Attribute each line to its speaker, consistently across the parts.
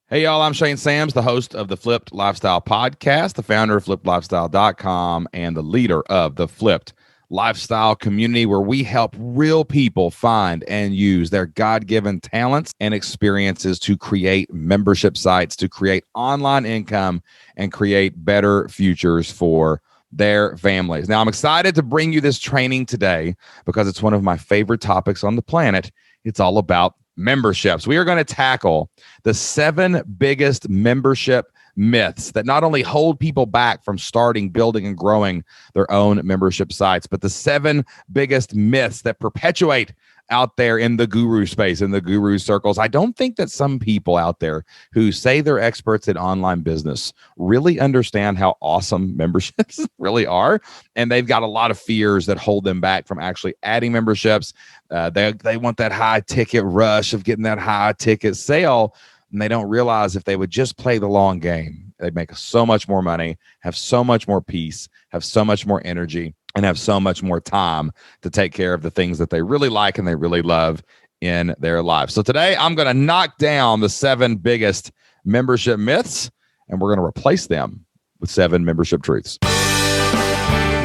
Speaker 1: Hey, y'all, I'm Shane Sams, the host of the Flipped Lifestyle Podcast, the founder of FlippedLifestyle.com, and the leader of the Flipped Lifestyle community, where we help real people find and use their God-given talents and experiences to create membership sites, to create online income, and create better futures for their families. Now, I'm excited to bring you this training today because it's one of my favorite topics on the planet. It's all about memberships. We are going to tackle the 7 biggest membership myths that not only hold people back from starting, building, and growing their own membership sites, but the 7 biggest myths that perpetuate out there in the guru space, in the guru circles. I don't think that some people out there who say they're experts in online business really understand how awesome memberships really are. And they've got a lot of fears that hold them back from actually adding memberships. They want that high ticket rush of getting that high ticket sale. And they don't realize if they would just play the long game, they'd make so much more money, have so much more peace, have so much more energy, and have so much more time to take care of the things that they really like and they really love in their life. So today I'm going to knock down the 7 biggest membership myths, and we're going to replace them with 7 membership truths.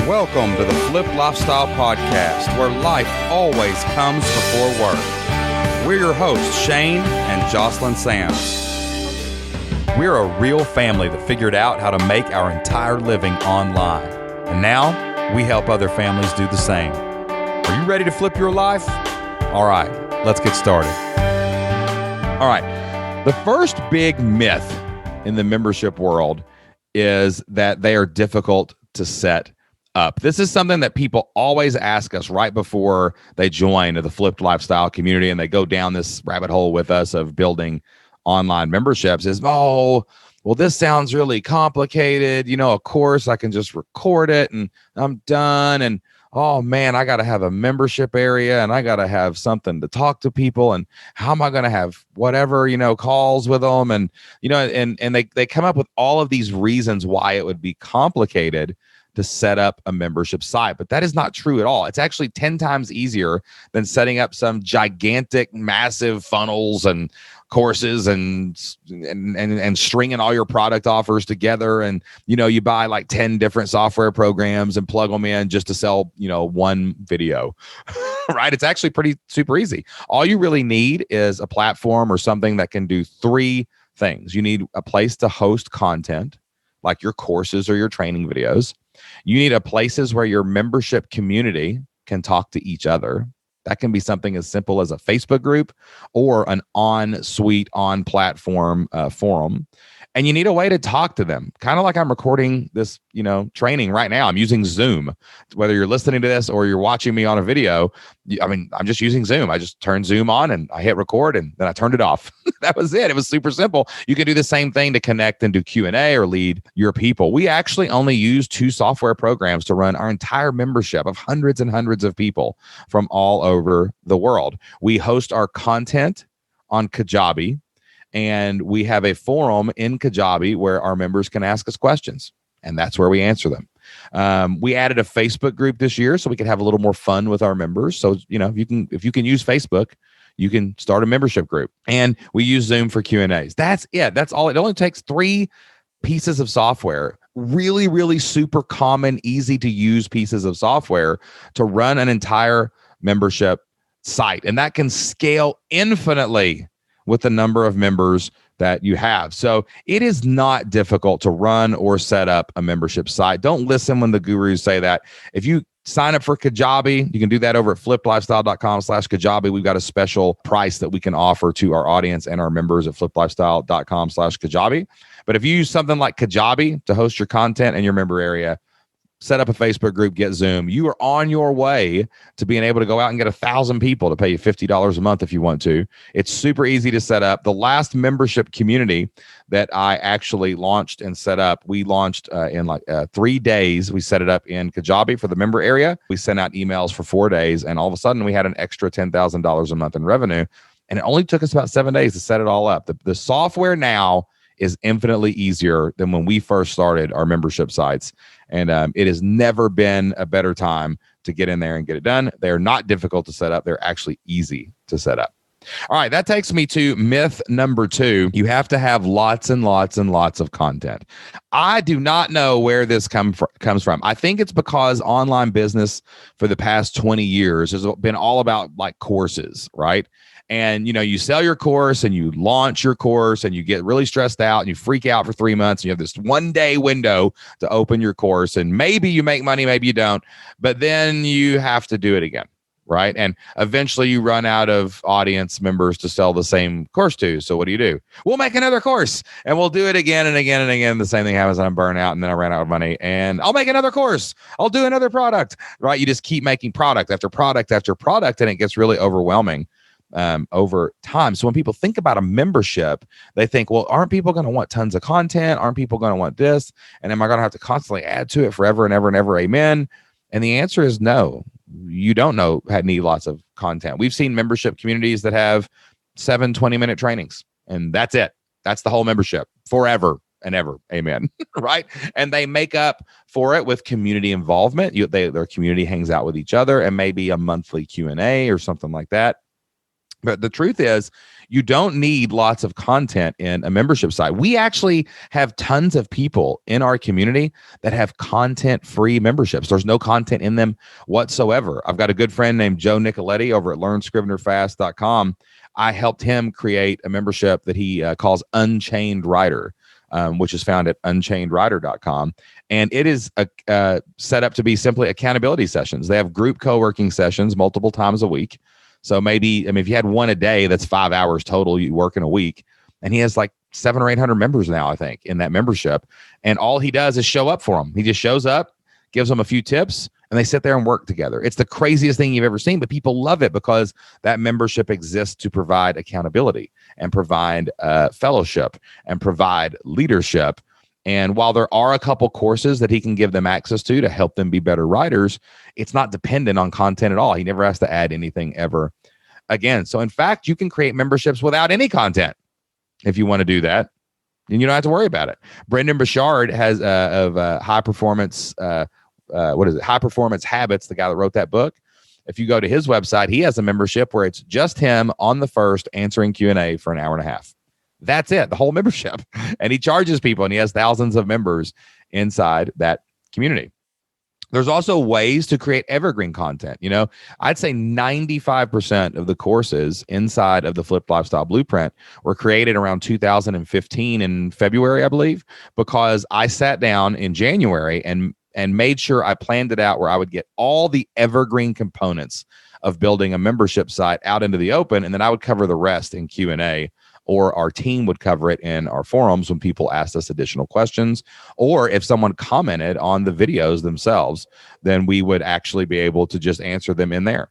Speaker 1: Welcome to the Flipped Lifestyle Podcast, where life always comes before work. We're your hosts, Shane and Jocelyn Sams. We're a real family that figured out how to make our entire living online. And now we help other families do the same. Are you ready to flip your life? All right, let's get started. All right, the first big myth in the membership world is that they are difficult to set up. This is something that people always ask us right before they join the Flipped Lifestyle community and they go down this rabbit hole with us of building online memberships is, well, this sounds really complicated. Of course, I can just record it and I'm done. And, oh, man, I got to have a membership area and I got to have something to talk to people. And how am I going to have whatever, calls with them? And, and they come up with all of these reasons why it would be complicated to set up a membership site. But that is not true at all. It's actually 10 times easier than setting up some gigantic, massive funnels and courses and stringing all your product offers together. And, you buy like 10 different software programs and plug them in just to sell, one video, right? It's actually pretty super easy. All you really need is a platform or something that can do 3 things. You need a place to host content, like your courses or your training videos. You need places where your membership community can talk to each other. That can be something as simple as a Facebook group or an on-suite, on-platform forum. And you need a way to talk to them, kind of like I'm recording this, training right now. I'm using Zoom. Whether you're listening to this or you're watching me on a video, I'm just using Zoom. I just turned Zoom on and I hit record and then I turned it off. That was it. It was super simple. You can do the same thing to connect and do Q&A or lead your people. We actually only use 2 software programs to run our entire membership of hundreds and hundreds of people from all over the world. We host our content on Kajabi, and we have a forum in Kajabi where our members can ask us questions, and that's where we answer them. We added a Facebook group this year so we could have a little more fun with our members. So, if you can use Facebook, you can start a membership group. And we use Zoom for Q&As. That's it. That's all. It only takes 3 pieces of software, really, really super common, easy to use pieces of software to run an entire membership site. And that can scale infinitely with the number of members that you have. So it is not difficult to run or set up a membership site. Don't listen when the gurus say that. If you sign up for Kajabi, you can do that over at flippedlifestyle.com/Kajabi. We've got a special price that we can offer to our audience and our members at flippedlifestyle.com/Kajabi. But if you use something like Kajabi to host your content in your member area, set up a Facebook group, get Zoom, you are on your way to being able to go out and get 1,000 people to pay you $50 a month if you want to. It's super easy to set up. The last membership community that I actually launched and set up, we launched in 3 days. We set it up in Kajabi for the member area. We sent out emails for 4 days, and all of a sudden we had an extra $10,000 a month in revenue. And it only took us about 7 days to set it all up. The software now is infinitely easier than when we first started our membership sites. And it has never been a better time to get in there and get it done. They're not difficult to set up. They're actually easy to set up. All right, that takes me to myth number 2. You have to have lots and lots and lots of content. I do not know where this comes from. I think it's because online business for the past 20 years has been all about like courses, right? And you sell your course and you launch your course and you get really stressed out and you freak out for 3 months and you have this 1-day window to open your course, and maybe you make money, maybe you don't, but then you have to do it again. Right. And eventually you run out of audience members to sell the same course to. So what do? We'll make another course and we'll do it again and again and again. The same thing happens. I'm burnt out and then I ran out of money and I'll make another course. I'll do another product. Right. You just keep making product after product after product, and it gets really overwhelming over time. So when people think about a membership, they think, well, aren't people going to want tons of content? Aren't people going to want this? And am I going to have to constantly add to it forever and ever and ever? Amen. And the answer is no. You don't need lots of content. We've seen membership communities that have 7 20-minute trainings, and that's it. That's the whole membership forever and ever. Amen. Right. And they make up for it with community involvement. Their community hangs out with each other and maybe a monthly Q&A or something like that. But the truth is, you don't need lots of content in a membership site. We actually have tons of people in our community that have content-free memberships. There's no content in them whatsoever. I've got a good friend named Joe Nicoletti over at LearnScrivenerFast.com. I helped him create a membership that he calls Unchained Writer, which is found at unchainedwriter.com. And it is set up to be simply accountability sessions. They have group co-working sessions multiple times a week. So maybe, if you had one a day, that's 5 hours total you work in a week. And he has like 700 or 800 members now, I think, in that membership. And all he does is show up for them. He just shows up, gives them a few tips, and they sit there and work together. It's the craziest thing you've ever seen, but people love it because that membership exists to provide accountability and provide fellowship and provide leadership. And while there are a couple courses that he can give them access to help them be better writers, it's not dependent on content at all. He never has to add anything ever again. So in fact, you can create memberships without any content if you want to do that, and you don't have to worry about it. Brendan Burchard has of High Performance, High Performance Habits, the guy that wrote that book. If you go to his website, he has a membership where it's just him on the first answering Q&A for an hour and a half. That's it, the whole membership. And he charges people, and he has thousands of members inside that community. There's also ways to create evergreen content. I'd say 95% of the courses inside of the Flipped Lifestyle Blueprint were created around 2015 in February, I believe, because I sat down in January and made sure I planned it out where I would get all the evergreen components of building a membership site out into the open, and then I would cover the rest in Q&A. Or our team would cover it in our forums when people asked us additional questions, or if someone commented on the videos themselves, then we would actually be able to just answer them in there.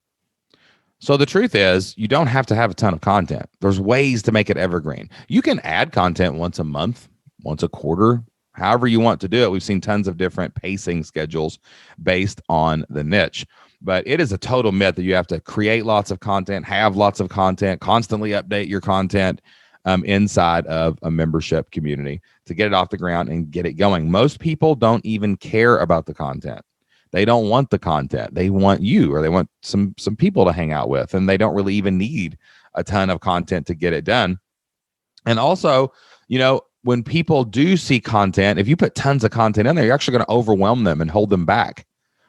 Speaker 1: So the truth is, you don't have to have a ton of content. There's ways to make it evergreen. You can add content once a month, once a quarter, however you want to do it. We've seen tons of different pacing schedules based on the niche. But it is a total myth that you have to create lots of content, have lots of content, constantly update your content inside of a membership community to get it off the ground and get it going. Most people don't even care about the content. They don't want the content. They want you, or they want some people to hang out with, and they don't really even need a ton of content to get it done. And also, when people do see content, if you put tons of content in there, you're actually going to overwhelm them and hold them back.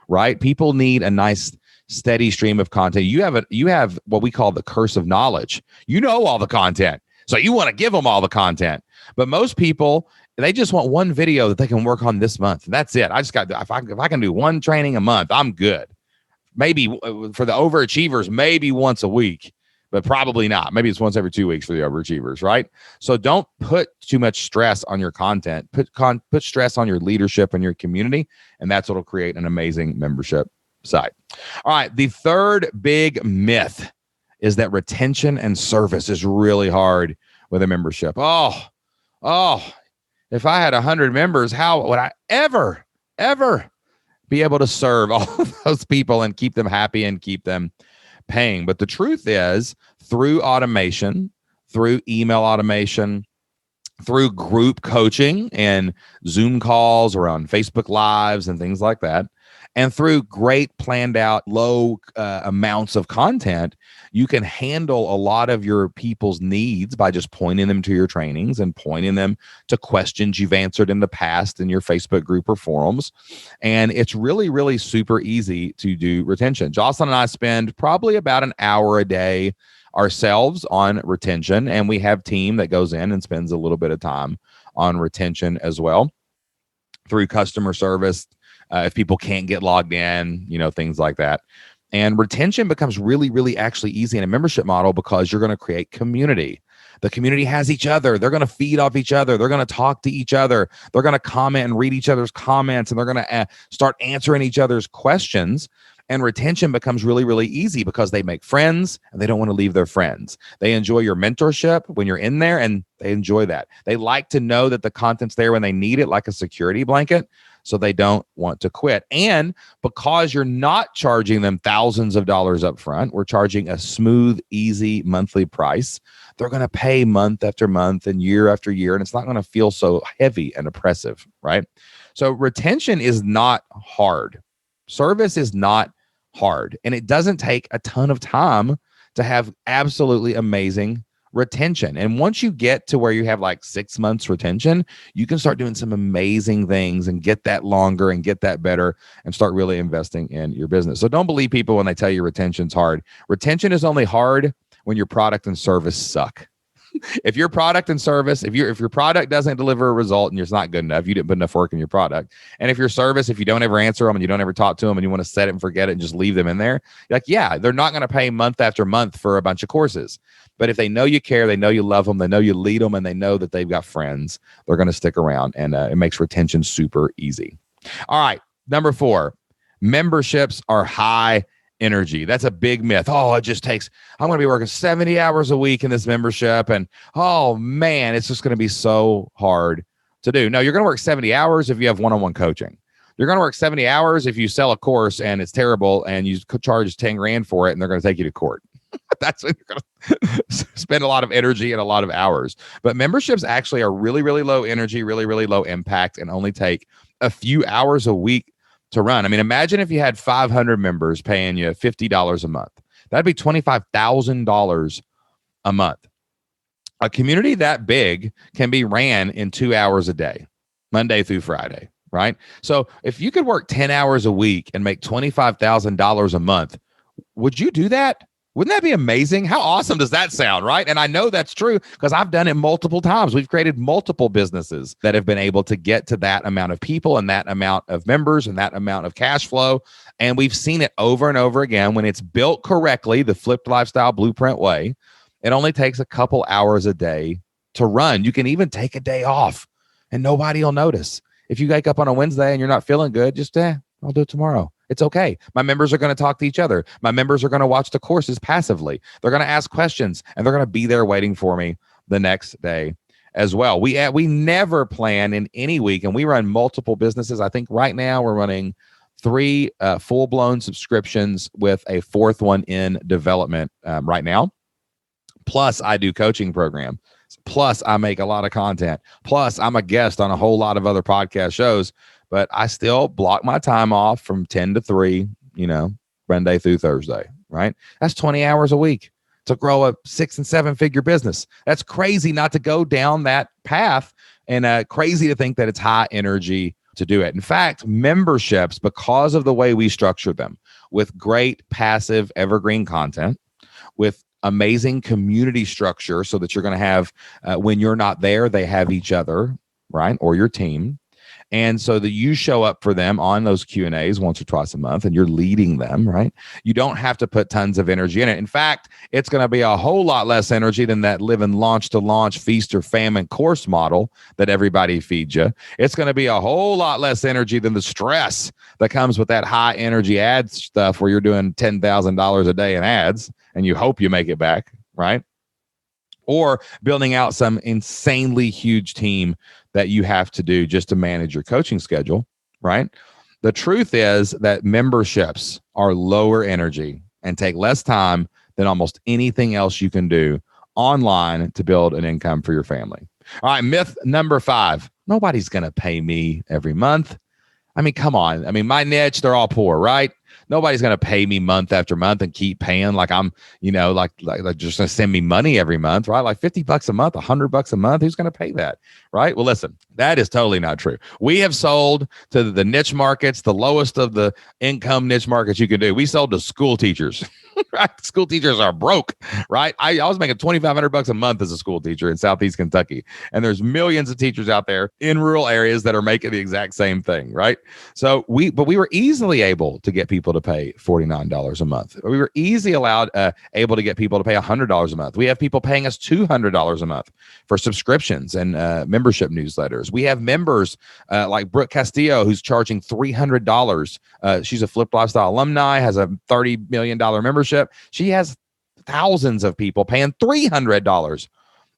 Speaker 1: Right? People need a nice steady stream of content. You have what we call the curse of knowledge. You know all the content, so you want to give them all the content. But most people, they just want one video that they can work on this month. That's it. If I can do one training a month, I'm good. Maybe for the overachievers, maybe once a week, but probably not. Maybe it's once every 2 weeks for the overachievers, right? So don't put too much stress on your content. Put stress on your leadership and your community, and that's what will create an amazing membership site. All right, the third big myth is that retention and service is really hard with a membership. Oh, if I had 100 members, how would I ever be able to serve all of those people and keep them happy and keep them paying? But the truth is, through automation, through email automation, through group coaching and Zoom calls or on Facebook Lives and things like that, And through great planned out low amounts of content, you can handle a lot of your people's needs by just pointing them to your trainings and pointing them to questions you've answered in the past in your Facebook group or forums. And it's really, really super easy to do retention. Jocelyn and I spend probably about an hour a day ourselves on retention, and we have team that goes in and spends a little bit of time on retention as well through customer service. If people can't get logged in, things like that. And retention becomes really, really actually easy in a membership model because you're going to create community. The community has each other. They're going to feed off each other. They're going to talk to each other. They're going to comment and read each other's comments, and they're going to start answering each other's questions. And retention becomes really, really easy because they make friends and they don't want to leave their friends. They enjoy your mentorship when you're in there, and they enjoy that. They like to know that the content's there when they need it, like a security blanket, so they don't want to quit. And because you're not charging them thousands of dollars up front, we're charging a smooth, easy monthly price. They're going to pay month after month and year after year, and it's not going to feel so heavy and oppressive, right? So retention is not hard. Service is not hard, and it doesn't take a ton of time to have absolutely amazing retention. And once you get to where you have like 6 months retention, you can start doing some amazing things and get that longer and get that better and start really investing in your business. So don't believe people when they tell you retention's hard. Retention is only hard when your product and service suck. If your product and service, if your product doesn't deliver a result and it's not good enough, you didn't put enough work in your product. And if your service, if you don't ever answer them and you don't ever talk to them and you want to set it and forget it and just leave them in there, you're like, yeah, they're not going to pay month after month for a bunch of courses. But if they know you care, they know you love them, they know you lead them, and they know that they've got friends, they're going to stick around, and it makes retention super easy. All right, number 4, memberships are high energy. That's a big myth. Oh, it just takes, I'm going to be working 70 hours a week in this membership, and oh man, it's just going to be so hard to do. No, you're going to work 70 hours if you have one-on-one coaching. You're going to work 70 hours if you sell a course and it's terrible and you charge 10 grand for it and they're going to take you to court. That's when you're going to spend a lot of energy and a lot of hours. But memberships actually are really, really low energy, really, really low impact, and only take a few hours a week to run. I mean, imagine if you had 500 members paying you $50 a month. That'd be $25,000 a month. A community that big can be ran in 2 hours a day, Monday through Friday, right? So if you could work 10 hours a week and make $25,000 a month, would you do that? Wouldn't that be amazing? How awesome does that sound, right? And I know that's true because I've done it multiple times. We've created multiple businesses that have been able to get to that amount of people and that amount of members and that amount of cash flow. And we've seen it over and over again. When it's built correctly, the flipped lifestyle blueprint way, it only takes a couple hours a day to run. You can even take a day off and nobody will notice. If you wake up on a Wednesday and you're not feeling good, just, I'll do it tomorrow. It's okay. My members are going to talk to each other. My members are going to watch the courses passively. They're going to ask questions, and they're going to be there waiting for me the next day as well. We never plan in any week, and we run multiple businesses. I think right now we're running 3 full-blown subscriptions with a 4th one in development right now. Plus, I do coaching program. Plus, I make a lot of content. Plus, I'm a guest on a whole lot of other podcast shows. But I still block my time off from 10 to 3, Monday through Thursday, right? That's 20 hours a week to grow a 6 and 7 figure business. That's crazy not to go down that path, and crazy to think that it's high energy to do it. In fact, memberships, because of the way we structure them with great passive evergreen content, with amazing community structure so that you're going to have, when you're not there, they have each other, right? Or your team. And so that you show up for them on those Q&As once or twice a month, and you're leading them, right? You don't have to put tons of energy in it. In fact, it's going to be a whole lot less energy than that living launch to launch, feast or famine course model that everybody feeds you. It's going to be a whole lot less energy than the stress that comes with that high energy ad stuff where you're doing $10,000 a day in ads and you hope you make it back, right? Or building out some insanely huge team that you have to do just to manage your coaching schedule, right? The truth is that memberships are lower energy and take less time than almost anything else you can do online to build an income for your family. All right, myth number 5. Nobody's going to pay me every month. I mean, come on. I mean, my niche, they're all poor, right? Nobody's going to pay me month after month and keep paying like I'm, like just going to send me money every month, right? Like $50 a month, $100 a month. Who's going to pay that, right? Well, listen, that is totally not true. We have sold to the niche markets, the lowest of the income niche markets you can do. We sold to school teachers. Right? School teachers are broke, right? I was making $2,500 a month as a school teacher in Southeast Kentucky, and there's millions of teachers out there in rural areas that are making the exact same thing, right? So we were easily able to get people to pay $49 a month. We were able to get people to pay $100 a month. We have people paying us $200 a month for subscriptions and membership newsletters. We have members like Brooke Castillo, who's charging $300. She's a Flipped Lifestyle alumni, has a $30 million membership. She has thousands of people paying $300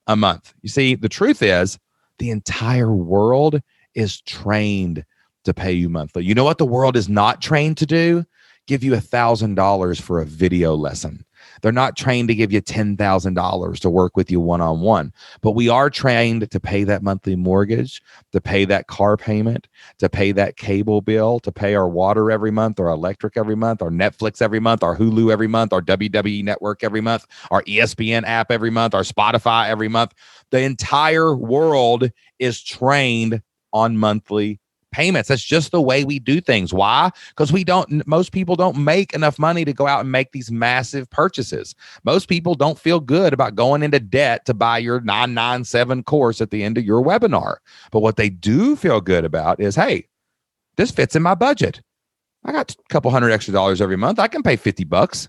Speaker 1: a month. You see, the truth is the entire world is trained to pay you monthly. You know what the world is not trained to do? Give you $1,000 for a video lesson. They're not trained to give you $10,000 to work with you one-on-one, but we are trained to pay that monthly mortgage, to pay that car payment, to pay that cable bill, to pay our water every month, our electric every month, our Netflix every month, our Hulu every month, our WWE network every month, our ESPN app every month, our Spotify every month. The entire world is trained on monthly payments. That's just the way we do things. Why? Because most people don't make enough money to go out and make these massive purchases. Most people don't feel good about going into debt to buy your 997 course at the end of your webinar. But what they do feel good about is, hey, this fits in my budget. I got a couple $100 extra every month. I can pay $50.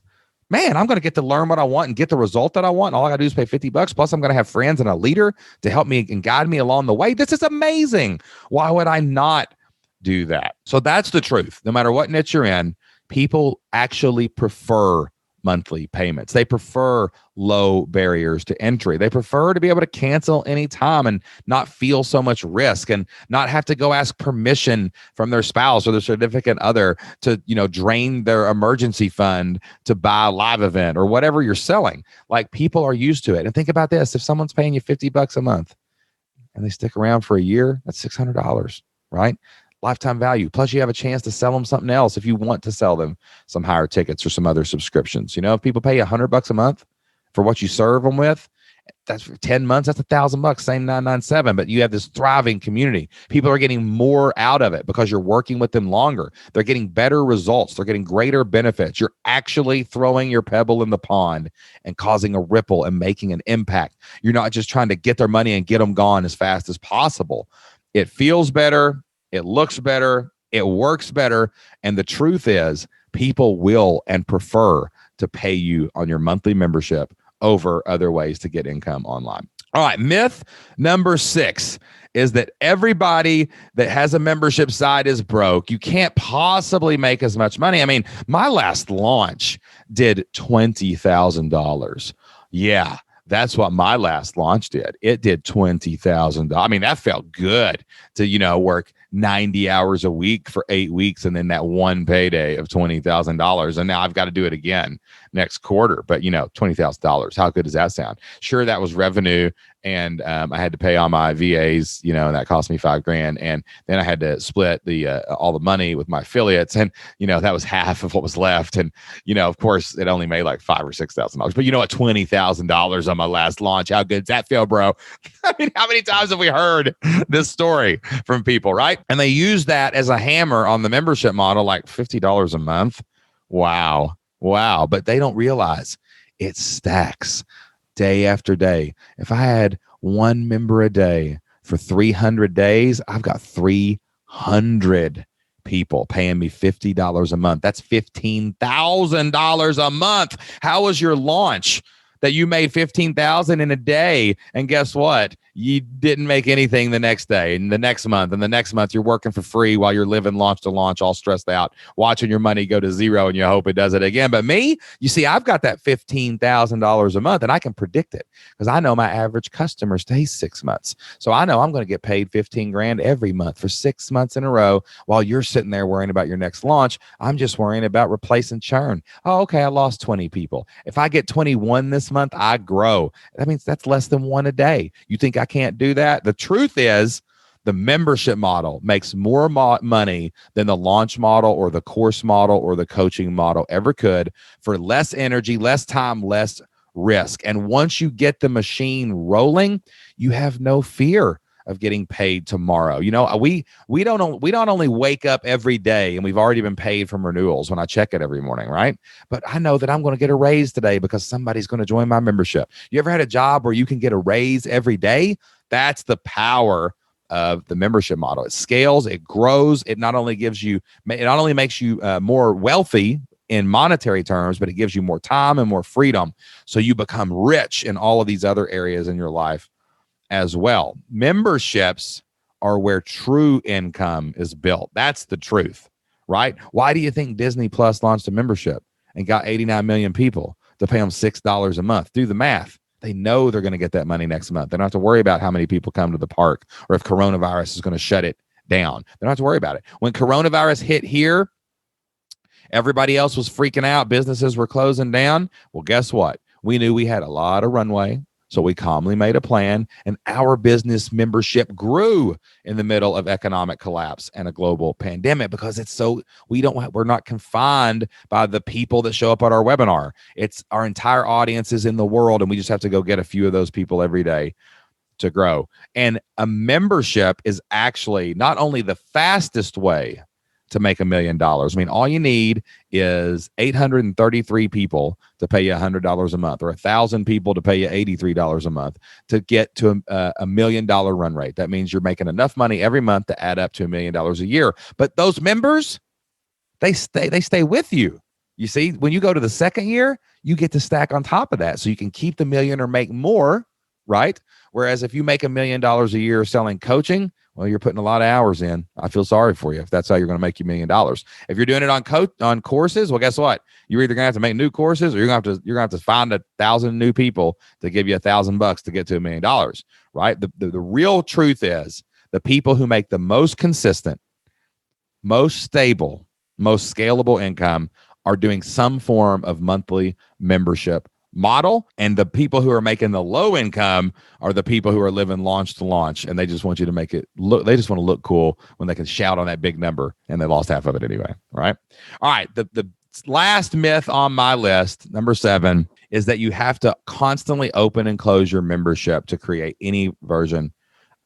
Speaker 1: Man, I'm going to get to learn what I want and get the result that I want. All I got to do is pay $50. Plus, I'm going to have friends and a leader to help me and guide me along the way. This is amazing. Why would I not do that? So that's the truth. No matter what niche you're in, people actually prefer monthly payments. They prefer low barriers to entry. They prefer to be able to cancel anytime and not feel so much risk and not have to go ask permission from their spouse or their significant other to, drain their emergency fund to buy a live event or whatever you're selling. Like, people are used to it. And think about this. If someone's paying you $50 a month and they stick around for a year, that's $600, right? Lifetime value. Plus, you have a chance to sell them something else if you want to sell them some higher tickets or some other subscriptions. If people pay $100 a month for what you serve them with, that's for 10 months, that's $1,000, same 997. But you have this thriving community. People are getting more out of it because you're working with them longer. They're getting better results. They're getting greater benefits. You're actually throwing your pebble in the pond and causing a ripple and making an impact. You're not just trying to get their money and get them gone as fast as possible. It feels better. It looks better, it works better, and the truth is people will and prefer to pay you on your monthly membership over other ways to get income online. All right, myth number 6 is that everybody that has a membership site is broke. You can't possibly make as much money. I mean, my last launch did $20,000. Yeah. That's what my last launch did. It did $20,000. I mean, that felt good to, work 90 hours a week for 8 weeks and then that one payday of $20,000. And now I've got to do it again next quarter. But, $20,000. How good does that sound? Sure, that was revenue. And I had to pay all my VAs, and that cost me $5,000. And then I had to split all the money with my affiliates, and that was half of what was left. And of course, it only made like $5,000 or $6,000. But what, $20,000 on my last launch? How good does that feel, bro? I mean, how many times have we heard this story from people, right? And they use that as a hammer on the membership model, like $50 a month. Wow. But they don't realize it stacks day after day. If I had one member a day for 300 days, I've got 300 people paying me $50 a month. That's $15,000 a month. How was your launch that you made $15,000 in a day? And guess what? You didn't make anything the next day and the next month and the next month. You're working for free while you're living launch to launch, all stressed out, watching your money go to zero, and you hope it does it again. But me, you see, I've got that $15,000 a month, and I can predict it because I know my average customer stays 6 months. So I know I'm going to get paid $15,000 every month for 6 months in a row while you're sitting there worrying about your next launch. I'm just worrying about replacing churn. Oh, okay, I lost 20 people. If I get 21 this month, I grow. That means that's less than one a day. You think I can't do that? The truth is, The membership model makes more money than the launch model or the course model or the coaching model ever could, for less energy, less time, less risk. And once you get the machine rolling, you have no fear of getting paid tomorrow. You know, we don't only wake up every day and we've already been paid from renewals when I check it every morning, right? But I know that I'm going to get a raise today because somebody's going to join my membership. You ever had a job where you can get a raise every day? That's the power of the membership model. It scales, it grows. It not only makes you more wealthy in monetary terms, but it gives you more time and more freedom. So you become rich in all of these other areas in your life as well. Memberships are where true income is built. That's the truth, right? Why do you think Disney Plus launched a membership and got 89 million people to pay them $6 a month? Do the math. They know they're going to get that money next month. They don't have to worry about how many people come to the park or if coronavirus is going to shut it down. They don't have to worry about it. When coronavirus hit here, everybody else was freaking out. Businesses were closing down. Well, guess what? We knew we had a lot of runway. So we calmly made a plan, and our business membership grew in the middle of economic collapse and a global pandemic, because we're not confined by the people that show up at our webinar. It's our entire audience is in the world, and we just have to go get a few of those people every day to grow. And a membership is actually not only the fastest way to make $1 million. I mean, all you need is 833 people to pay you $100 a month, or 1,000 people to pay you $83 a month to get to $1 million run rate. That means you're making enough money every month to add up to $1 million a year. But those members, they stay with you. You see, when you go to the second year, you get to stack on top of that, so you can keep the million or make more, right? Whereas if you make $1 million a year selling coaching, well, you're putting a lot of hours in. I feel sorry for you if that's how you're going to make you $1 million. If you're doing it on courses, well, guess what? You're either going to have to make new courses, or you're going to have to find 1,000 new people to give you $1,000 to get to $1 million, right? The real truth is the people who make the most consistent, most stable, most scalable income are doing some form of monthly membership model, and the people who are making the low income are the people who are living launch to launch, and they just want you to make it look, they just want to look cool when they can shout on that big number, and they lost half of it anyway. Right. All right. The last myth on my list, number 7, is that you have to constantly open and close your membership to create any version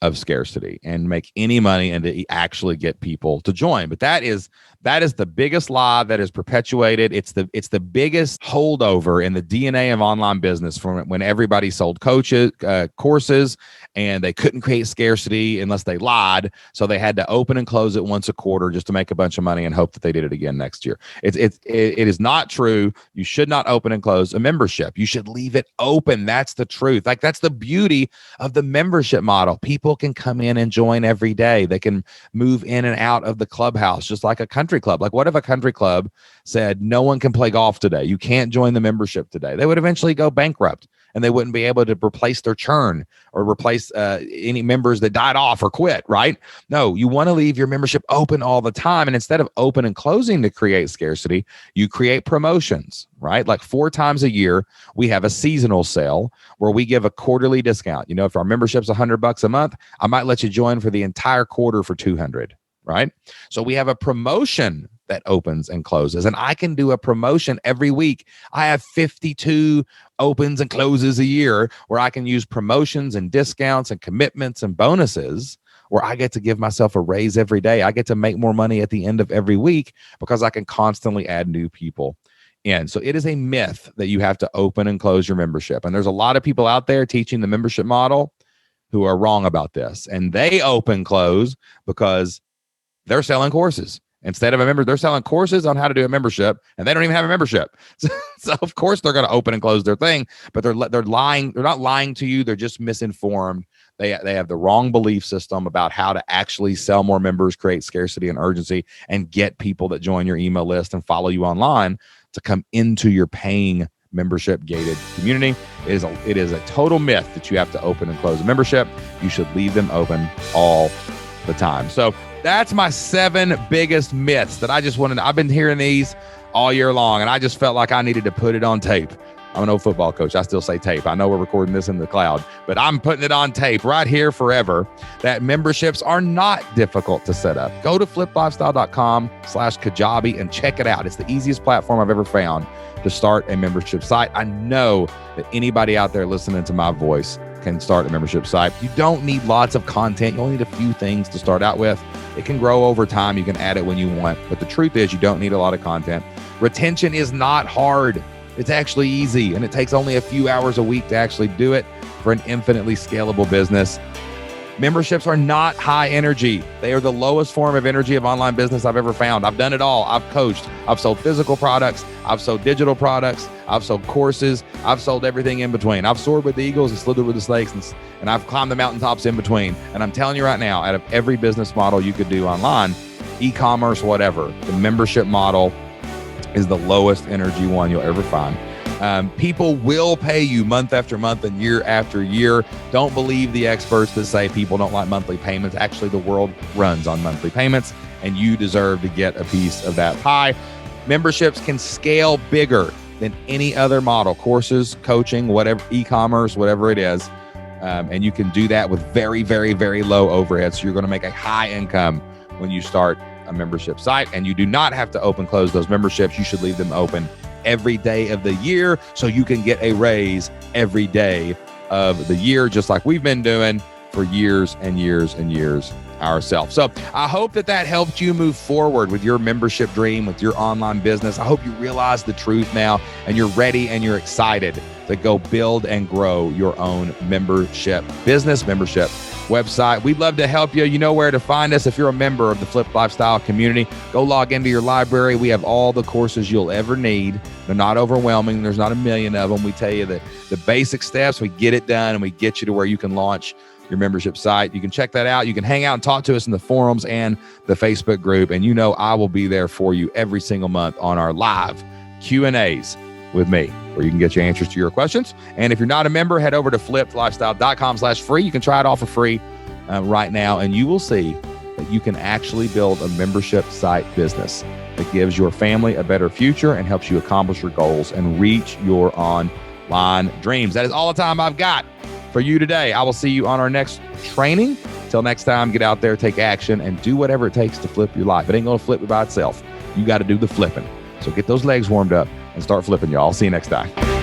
Speaker 1: of scarcity and make any money and to actually get people to join. But that is the biggest lie that is perpetuated. It's the biggest holdover in the DNA of online business from when everybody sold courses, and they couldn't create scarcity unless they lied. So they had to open and close it once a quarter just to make a bunch of money and hope that they did it again next year. It is not true. You should not open and close a membership. You should leave it open. That's the truth. Like, that's the beauty of the membership model. People can come in and join every day. They can move in and out of the clubhouse just like a country club. Like, what if a country club said no one can play golf today? You can't join the membership today. They would eventually go bankrupt, and they wouldn't be able to replace their churn or replace any members that died off or quit, right? No, you want to leave your membership open all the time. And instead of open and closing to create scarcity, you create promotions, right? Like 4 times a year, we have a seasonal sale where we give a quarterly discount. You know, if our membership's $100 a month, I might let you join for the entire quarter for $200, right? So we have a promotion that opens and closes, and I can do a promotion every week. I have 52 opens and closes a year where I can use promotions and discounts and commitments and bonuses where I get to give myself a raise every day. I get to make more money at the end of every week because I can constantly add new people in. So it is a myth that you have to open and close your membership. And there's a lot of people out there teaching the membership model who are wrong about this. And they open close because they're selling courses. Instead of a member, they're selling courses on how to do a membership, and they don't even have a membership. So of course they're going to open and close their thing, but they're lying. They're not lying to you. They're just misinformed. They have the wrong belief system about how to actually sell more members, create scarcity and urgency, and get people that join your email list and follow you online to come into your paying membership gated community. It is a total myth that you have to open and close a membership. You should leave them open all the time. So that's my 7 biggest myths that I just wanted. I've been hearing these all year long, and I just felt like I needed to put it on tape I'm an old football coach. I still say tape. I know we're recording this in the cloud, but I'm putting it on tape right here forever that memberships are not difficult to set up. Go to fliplifestyle.com/Kajabi and check it out. It's the easiest platform I've ever found to start a membership site. I know that anybody out there listening to my voice can start a membership site. You don't need lots of content. You only need a few things to start out with. It can grow over time. You can add it when you want. But the truth is, you don't need a lot of content. Retention is not hard. It's actually easy, and it takes only a few hours a week to actually do it for an infinitely scalable business. Memberships are not high energy. They are the lowest form of energy of online business I've ever found. I've done it all. I've coached. I've sold physical products. I've sold digital products. I've sold courses. I've sold everything in between. I've soared with the eagles and slithered with the snakes, and I've climbed the mountaintops in between. And I'm telling you right now, out of every business model you could do online, e-commerce, whatever, the membership model is the lowest energy one you'll ever find. People will pay you month after month and year after year. Don't believe the experts that say people don't like monthly payments. Actually, the world runs on monthly payments, and you deserve to get a piece of that pie. Memberships can scale bigger than any other model. Courses, coaching, whatever, e-commerce, whatever it is. And you can do that with very, very, very low overhead. So you're going to make a high income when you start a membership site, and you do not have to close those memberships. You should leave them open every day of the year so you can get a raise every day of the year, just like we've been doing for years and years and years ourselves. So I hope that helped you move forward with your membership dream, with your online business. I hope you realize the truth now, and you're ready and you're excited to go build and grow your own membership business, membership website. We'd love to help you. You know where to find us. If you're a member of the Flipped Lifestyle community, go log into your library. We have all the courses you'll ever need. They're not overwhelming. There's not a million of them. We tell you the basic steps. We get it done, and we get you to where you can launch your membership site. You can check that out. You can hang out and talk to us in the forums and the Facebook group. And you know I will be there for you every single month on our live Q&As with me, where you can get your answers to your questions. And if you're not a member, head over to flippedlifestyle.com/free. You can try it all for free right now, and you will see that you can actually build a membership site business that gives your family a better future and helps you accomplish your goals and reach your online dreams. That is all the time I've got for you today. I will see you on our next training. Till next time, get out there, take action, and do whatever it takes to flip your life. It ain't going to flip it by itself. You got to do the flipping. So get those legs warmed up and start flipping, y'all. See you next time.